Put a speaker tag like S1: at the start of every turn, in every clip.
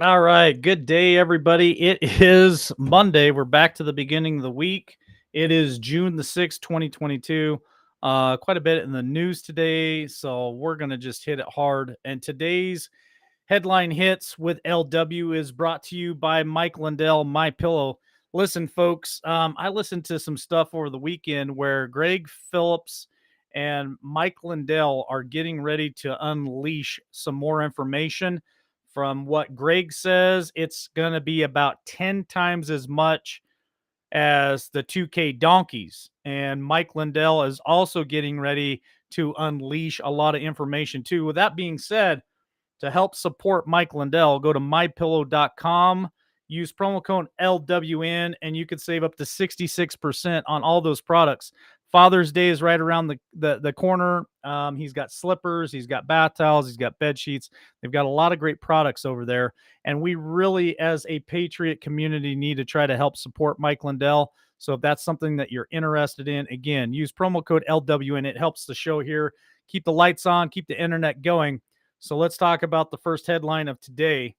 S1: All right. Good day, everybody. It is Monday. We're back to the beginning of the week. It is June the 6th, 2022. Quite a bit in the news today. So we're going to just hit it hard. And today's headline hits with LW is brought to you by Mike Lindell, My Pillow. Listen, folks, I listened to some stuff over the weekend where Greg Phillips and Mike Lindell are getting ready to unleash some more information. From what Greg says, it's going to be about 10 times as much as the 2K Donkeys. And Mike Lindell is also getting ready to unleash a lot of information too. With that being said, to help support Mike Lindell, go to mypillow.com, use promo code LWN, and you could save up to 66% on all those products. Father's Day is right around the corner. He's got slippers, he's got bath towels, he's got bed sheets. They've got a lot of great products over there. And we really, as a Patriot community, need to try to help support Mike Lindell. So if that's something that you're interested in, again, use promo code LWN. It helps the show here keep the lights on, keep the internet going. So let's talk about the first headline of today.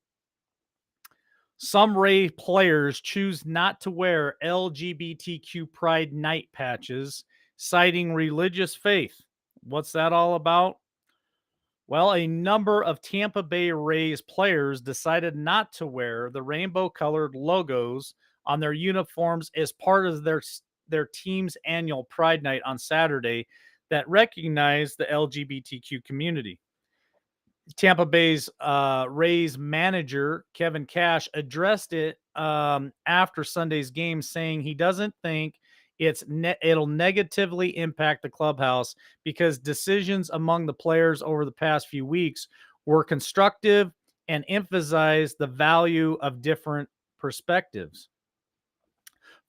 S1: Some Ray players choose not to wear LGBTQ Pride night patches, citing religious faith. What's that all about? Well, a number of Tampa Bay Rays players decided not to wear the rainbow colored logos on their uniforms as part of their team's annual Pride Night on Saturday that recognized the LGBTQ community. Tampa Bay's Rays manager, Kevin Cash, addressed it after Sunday's game, saying he doesn't think it'll negatively impact the clubhouse because decisions among the players over the past few weeks were constructive and emphasized the value of different perspectives.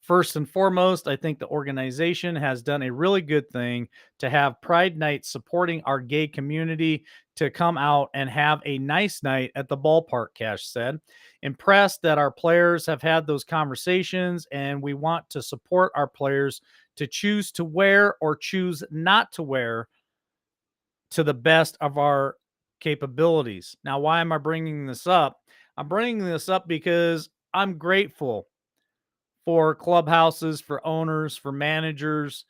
S1: First and foremost, I think the organization has done a really good thing to have Pride Night supporting our gay community to come out and have a nice night at the ballpark, Cash said. Impressed that our players have had those conversations, and we want to support our players to choose to wear or choose not to wear to the best of our capabilities. Now, why am I bringing this up? I'm bringing this up because I'm grateful for clubhouses, for owners, for managers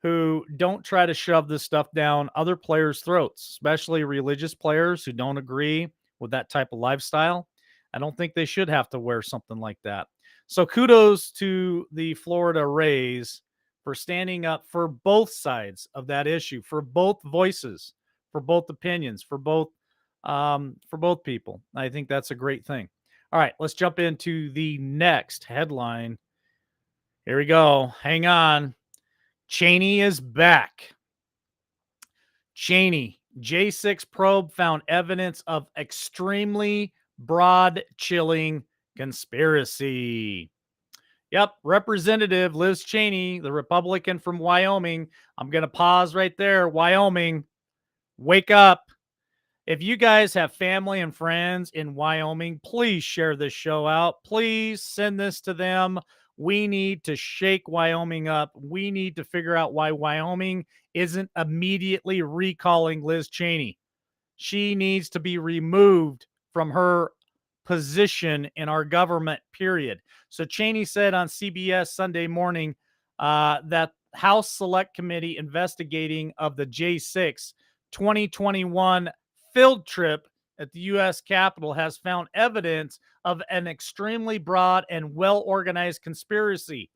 S1: who don't try to shove this stuff down other players' throats, especially religious players who don't agree with that type of lifestyle. I don't think they should have to wear something like that. So kudos to the Florida Rays for standing up for both sides of that issue, for both voices, for both opinions, for both people. I think that's a great thing. All right, let's jump into the next headline. Here we go. Hang on. Cheney is back. Cheney, J6 probe found evidence of extremely broad chilling conspiracy. Yep, Representative Liz Cheney, the Republican from Wyoming. I'm going to pause right there. Wyoming, wake up. If you guys have family and friends in Wyoming, please share this show out. Please send this to them. We need to shake Wyoming up. We need to figure out why Wyoming isn't immediately recalling Liz Cheney. She needs to be removed from her position in our government, period. So Cheney said on CBS Sunday morning that House Select Committee investigating of the J6 2021 field trip at the U.S. Capitol has found evidence of an extremely broad and well-organized conspiracy.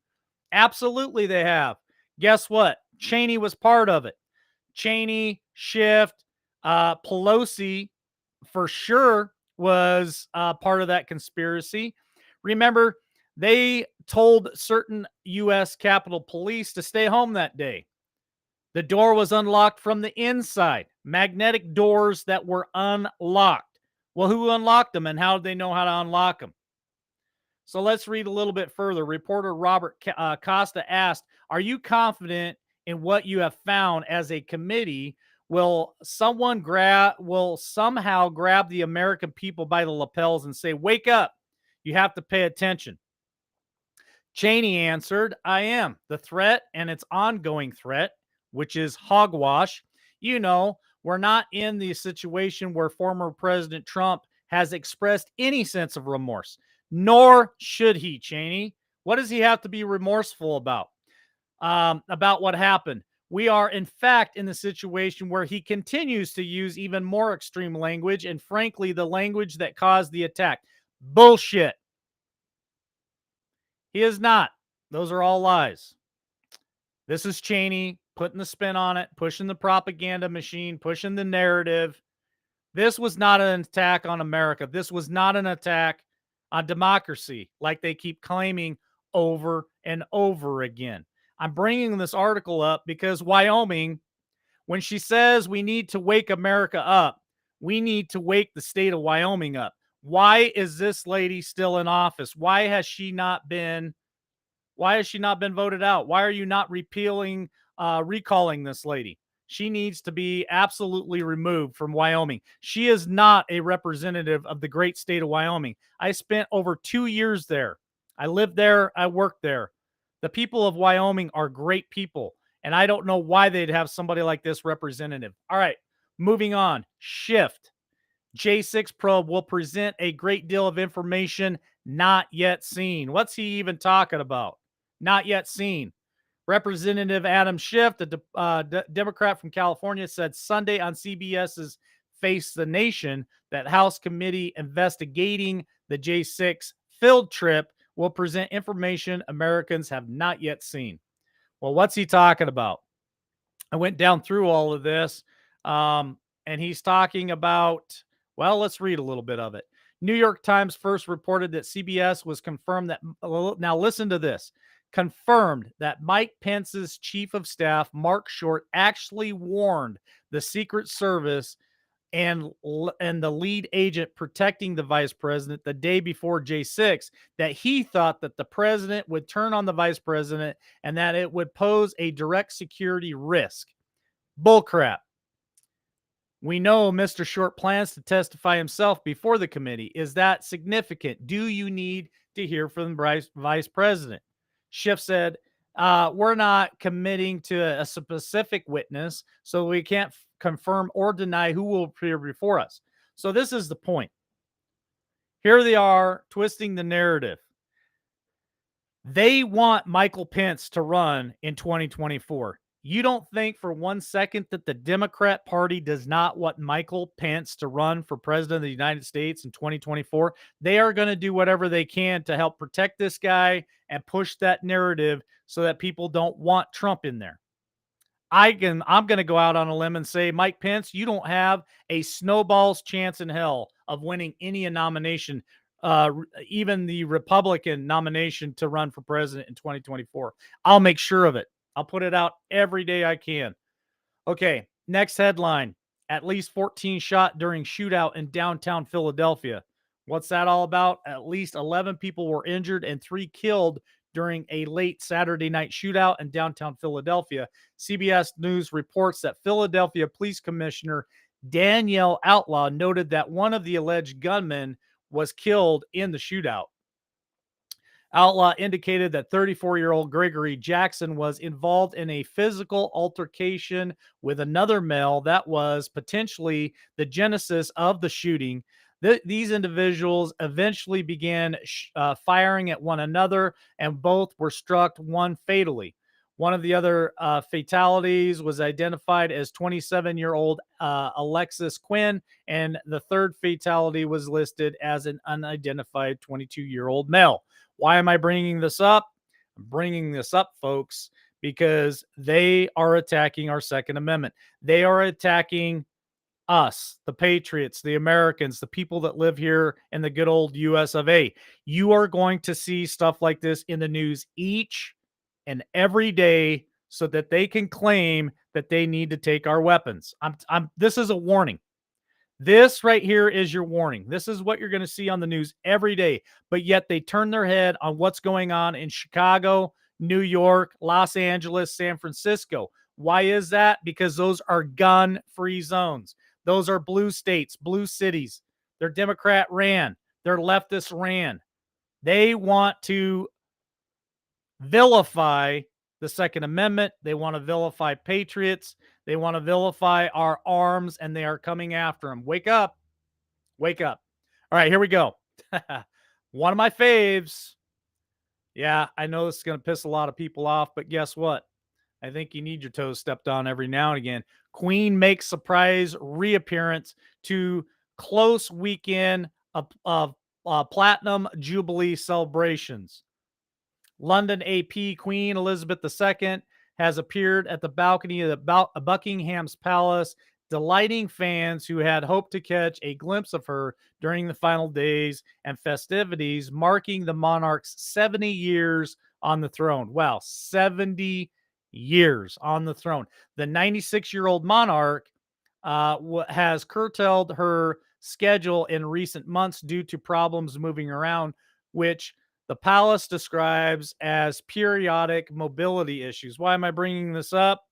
S1: Absolutely, they have. Guess what? Cheney was part of it. Cheney, Schiff, Pelosi, for sure, was part of that conspiracy. Remember, they told certain U.S. Capitol Police to stay home that day. The door was unlocked from the inside, magnetic doors that were unlocked. Well, who unlocked them and how did they know how to unlock them? So let's read a little bit further. Reporter Robert Costa asked, "Are you confident in what you have found as a committee? Will somehow grab the American people by the lapels and say, 'Wake up. You have to pay attention'?" Cheney answered, "I am. The threat and its ongoing threat, which is hogwash. We're not in the situation where former President Trump has expressed any sense of remorse, nor should he, Cheney. What does he have to be remorseful about? About what happened? We are, in fact, in the situation where he continues to use even more extreme language and, frankly, the language that caused the attack. Bullshit. He is not. Those are all lies. This is Cheney putting the spin on it, pushing the propaganda machine, pushing the narrative. This was not an attack on America. This was not an attack on democracy like they keep claiming over and over again. I'm bringing this article up because Wyoming, when she says we need to wake America up, we need to wake the state of Wyoming up. Why is this lady still in office? Why has she not been voted out? Why are you not recalling this lady? She needs to be absolutely removed from Wyoming. She is not a representative of the great state of Wyoming. I spent over 2 years there. I lived there. I worked there. The people of Wyoming are great people, and I don't know why they'd have somebody like this representative. All right, moving on. Shift. J6 probe will present a great deal of information not yet seen. What's he even talking about? Not yet seen. Representative Adam Schiff, the Democrat from California, said Sunday on CBS's Face the Nation that House committee investigating the J6 field trip will present information Americans have not yet seen. Well, what's he talking about? I went down through all of this, and he's talking about, well, let's read a little bit of it. New York Times first reported that CBS was confirmed that, now listen to this, confirmed that Mike Pence's chief of staff, Mark Short, actually warned the Secret Service and the lead agent protecting the vice president the day before J6 that he thought that the president would turn on the vice president and that it would pose a direct security risk. Bullcrap. We know Mr. Short plans to testify himself before the committee. Is that significant? Do you need to hear from the vice president? Schiff said, we're not committing to a specific witness, so we can't confirm or deny who will appear before us. So this is the point. Here they are twisting the narrative. They want Michael Pence to run in 2024. You don't think for 1 second that the Democrat Party does not want Michael Pence to run for president of the United States in 2024? They are going to do whatever they can to help protect this guy and push that narrative so that people don't want Trump in there. I'm going to go out on a limb and say, Mike Pence, you don't have a snowball's chance in hell of winning any nomination, even the Republican nomination to run for president in 2024. I'll make sure of it. I'll put it out every day I can. Okay, next headline. At least 14 shot during shootout in downtown Philadelphia. What's that all about? At least 11 people were injured and 3 killed during a late Saturday night shootout in downtown Philadelphia. CBS News reports that Philadelphia Police Commissioner Danielle Outlaw noted that one of the alleged gunmen was killed in the shootout. Outlaw indicated that 34-year-old Gregory Jackson was involved in a physical altercation with another male that was potentially the genesis of the shooting. These individuals eventually began firing at one another, and both were struck, one fatally. One of the other fatalities was identified as 27-year-old Alexis Quinn, and the third fatality was listed as an unidentified 22-year-old male. Why am I bringing this up? I'm bringing this up, folks, because they are attacking our Second Amendment. They are attacking us, the patriots, the Americans, the people that live here in the good old US of A. You are going to see stuff like this in the news each and every day so that they can claim that they need to take our weapons. This is a warning. This right here is your warning. This is what you're going to see on the news every day, but yet they turn their head on what's going on in Chicago, New York, Los Angeles, San Francisco. Why is that? Because those are gun-free zones. Those are blue states, blue cities. They're Democrat ran. They're leftist ran. They want to vilify the Second Amendment. They want to vilify patriots. They want to vilify our arms, and they are coming after them. Wake up. Wake up. All right, here we go. One of my faves. Yeah, I know this is going to piss a lot of people off, but guess what? I think you need your toes stepped on every now and again. Queen makes surprise reappearance to close weekend of platinum jubilee celebrations. London AP Queen Elizabeth II has appeared at the balcony of Buckingham's Palace, delighting fans who had hoped to catch a glimpse of her during the final days and festivities marking the monarch's 70 years on the throne. Wow, 70 years on the throne. The 96-year-old monarch has curtailed her schedule in recent months due to problems moving around, which the palace describes as periodic mobility issues. Why am I bringing this up?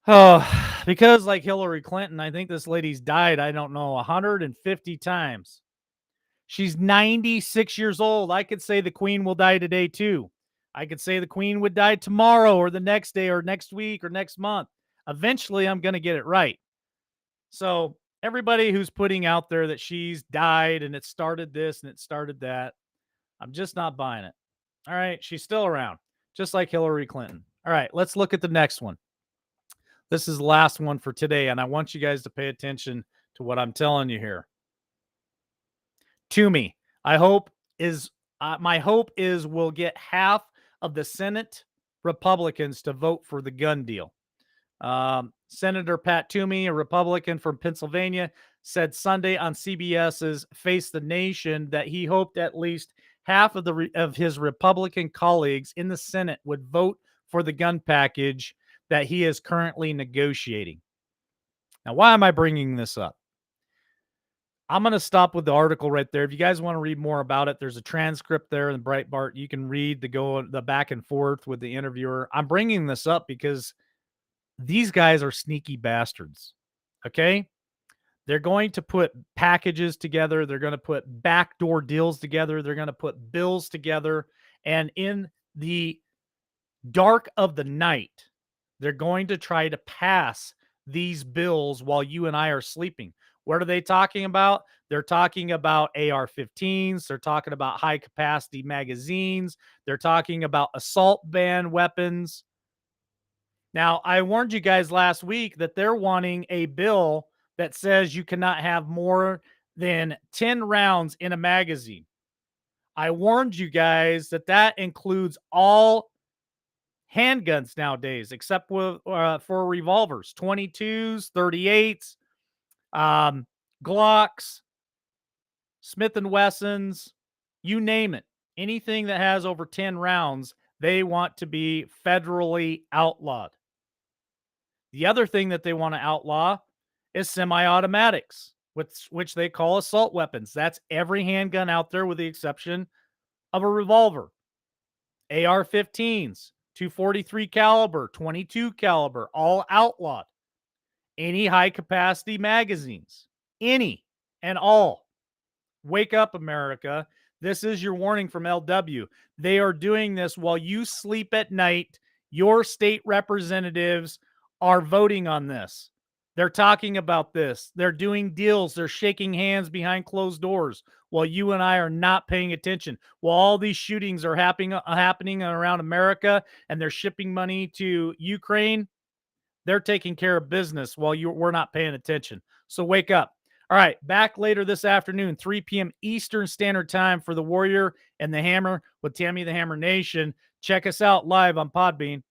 S1: Oh, because like Hillary Clinton, I think this lady's died, I don't know, 150 times. She's 96 years old. I could say the queen will die today too. I could say the queen would die tomorrow or the next day or next week or next month. Eventually, I'm going to get it right. So, everybody who's putting out there that she's died and it started this and it started that, I'm just not buying it. All right. She's still around, just like Hillary Clinton. All right. Let's look at the next one. This is the last one for today. And I want you guys to pay attention to what I'm telling you here. Toomey, I hope is my hope is we'll get half of the Senate Republicans to vote for the gun deal. Senator Pat Toomey, a Republican from Pennsylvania, said Sunday on CBS's Face the Nation that he hoped at least half of his Republican colleagues in the Senate would vote for the gun package that he is currently negotiating. Now, why am I bringing this up? I'm going to stop with the article right there. If you guys want to read more about it, there's a transcript there in Breitbart. You can read the back and forth with the interviewer. I'm bringing this up because these guys are sneaky bastards. Okay? They're going to put packages together. They're going to put backdoor deals together. They're going to put bills together. And in the dark of the night, they're going to try to pass these bills while you and I are sleeping. What are they talking about? They're talking about AR-15s. They're talking about high capacity magazines. They're talking about assault ban weapons. Now, I warned you guys last week that they're wanting a bill that says you cannot have more than 10 rounds in a magazine. I warned you guys that that includes all handguns nowadays, except for revolvers, 22s, 38s, Glocks, Smith and Wessons, you name it. Anything that has over 10 rounds, they want to be federally outlawed. The other thing that they want to outlaw is semi-automatics, which they call assault weapons. That's every handgun out there with the exception of a revolver. AR-15s, 243 caliber, 22 caliber, all outlawed. Any high-capacity magazines, any and all. Wake up, America. This is your warning from LW. They are doing this while you sleep at night. Your state representatives are voting on this. They're talking about this. They're doing deals. They're shaking hands behind closed doors while you and I are not paying attention. While all these shootings are happening around America and they're shipping money to Ukraine, they're taking care of business while we're not paying attention. So wake up. All right, back later this afternoon, 3 p.m. Eastern Standard Time for the Warrior and the Hammer with Tammy the Hammer Nation. Check us out live on Podbean.